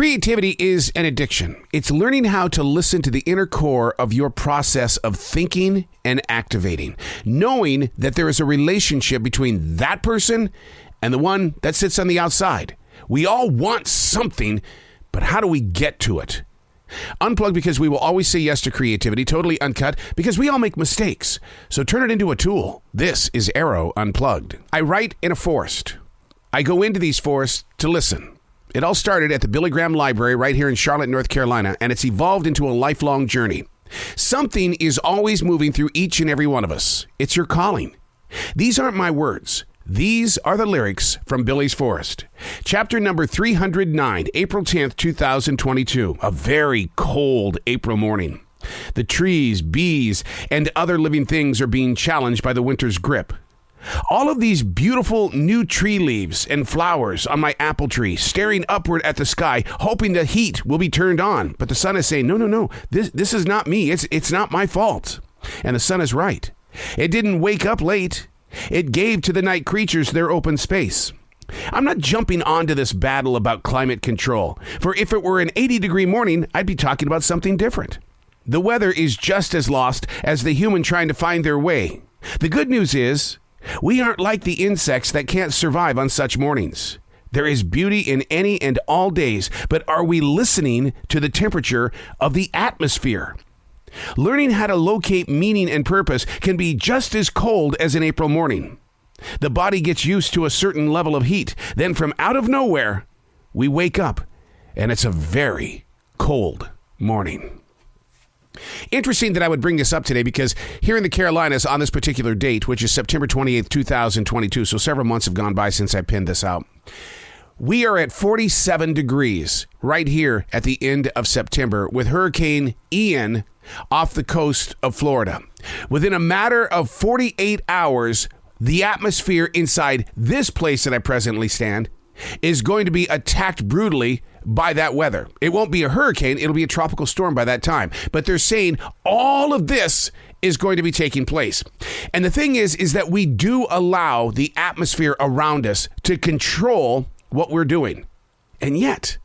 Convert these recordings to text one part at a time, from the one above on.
Creativity is an addiction. It's learning how to listen to the inner core of your process of thinking and activating, knowing that there is a relationship between that person and the one that sits on the outside. We all want something, but how do we get to it? Unplugged because we will always say yes to creativity, totally uncut because we all make mistakes. So turn it into a tool. This is Arroe Unplugged. I write in a forest. I go into these forests to listen. It all started at the Billy Graham Library right here in Charlotte, North Carolina, and it's evolved into a lifelong journey. Something is always moving through each and every one of us. It's your calling. These aren't my words. These are the lyrics from Billy's Forest. Chapter number 309, April 10th, 2022. A very cold April morning. The trees, bees, and other living things are being challenged by the winter's grip. All of these beautiful new tree leaves and flowers on my apple tree, staring upward at the sky, hoping the heat will be turned on. But the sun is saying, no, this is not me. It's not my fault. And the sun is right. It didn't wake up late. It gave to the night creatures their open space. I'm not jumping onto this battle about climate control, for if it were an 80-degree morning, I'd be talking about something different. The weather is just as lost as the human trying to find their way. The good news is, we aren't like the insects that can't survive on such mornings. There is beauty in any and all days, but are we listening to the temperature of the atmosphere? Learning how to locate meaning and purpose can be just as cold as an April morning. The body gets used to a certain level of heat. Then from out of nowhere, we wake up, and it's a very cold morning. Interesting that I would bring this up today because here in the Carolinas on this particular date, which is September 28th, 2022, so several months have gone by since I pinned this out, we are at 47 degrees right here at the end of September with Hurricane Ian off the coast of Florida. Within a matter of 48 hours, the atmosphere inside this place that I presently stand is going to be attacked brutally by that weather. It won't be a hurricane, it'll be a tropical storm by that time. But they're saying all of this is going to be taking place. And the thing is that we do allow the atmosphere around us to control what we're doing. And yet,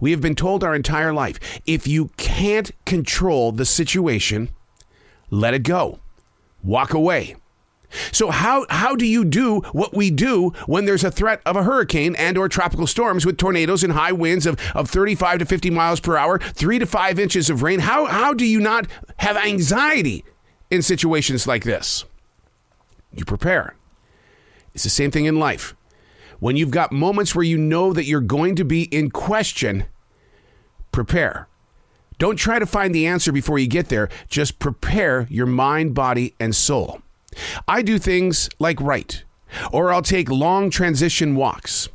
we have been told our entire life, if you can't control the situation, let it go. Walk away. So how do you do what we do when there's a threat of a hurricane and or tropical storms with tornadoes and high winds of 35 to 50 miles per hour, 3 to 5 inches of rain? How do you not have anxiety in situations like this? You prepare. It's the same thing in life. When you've got moments where you know that you're going to be in question, prepare. Don't try to find the answer before you get there. Just prepare your mind, body, and soul. I do things like write, or I'll take long transition walks.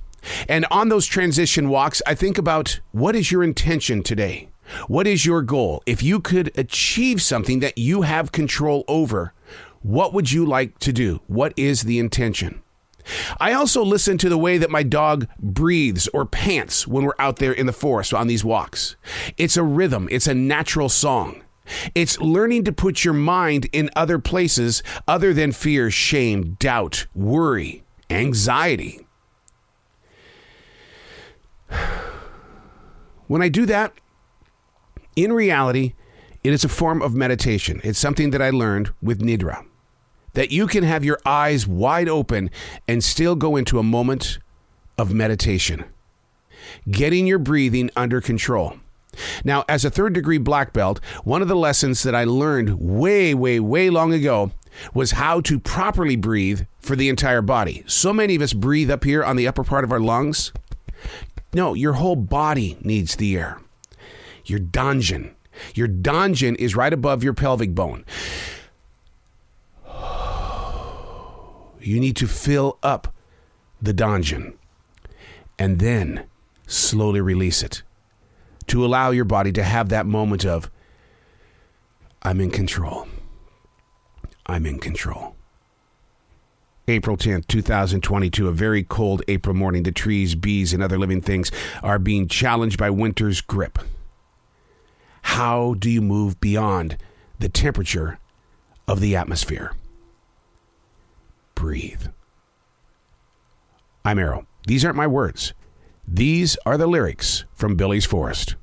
And on those transition walks, I think about what is your intention today? What is your goal? If you could achieve something that you have control over, what would you like to do? What is the intention? I also listen to the way that my dog breathes or pants when we're out there in the forest on these walks. It's a rhythm. It's a natural song. It's learning to put your mind in other places other than fear, shame, doubt, worry, anxiety. When I do that, in reality, it is a form of meditation. It's something that I learned with Nidra, that you can have your eyes wide open and still go into a moment of meditation, getting your breathing under control. Now, as a third-degree black belt, one of the lessons that I learned way long ago was how to properly breathe for the entire body. So many of us breathe up here on the upper part of our lungs. No, your whole body needs the air. Your danjin. Your danjin is right above your pelvic bone. You need to fill up the danjin and then slowly release it to allow your body to have that moment of, I'm in control. I'm in control. April 10th, 2022, a very cold April morning. The trees, bees, and other living things are being challenged by winter's grip. How do you move beyond the temperature of the atmosphere? Breathe. I'm Arroe. These aren't my words. These are the lyrics from Billy's Forest.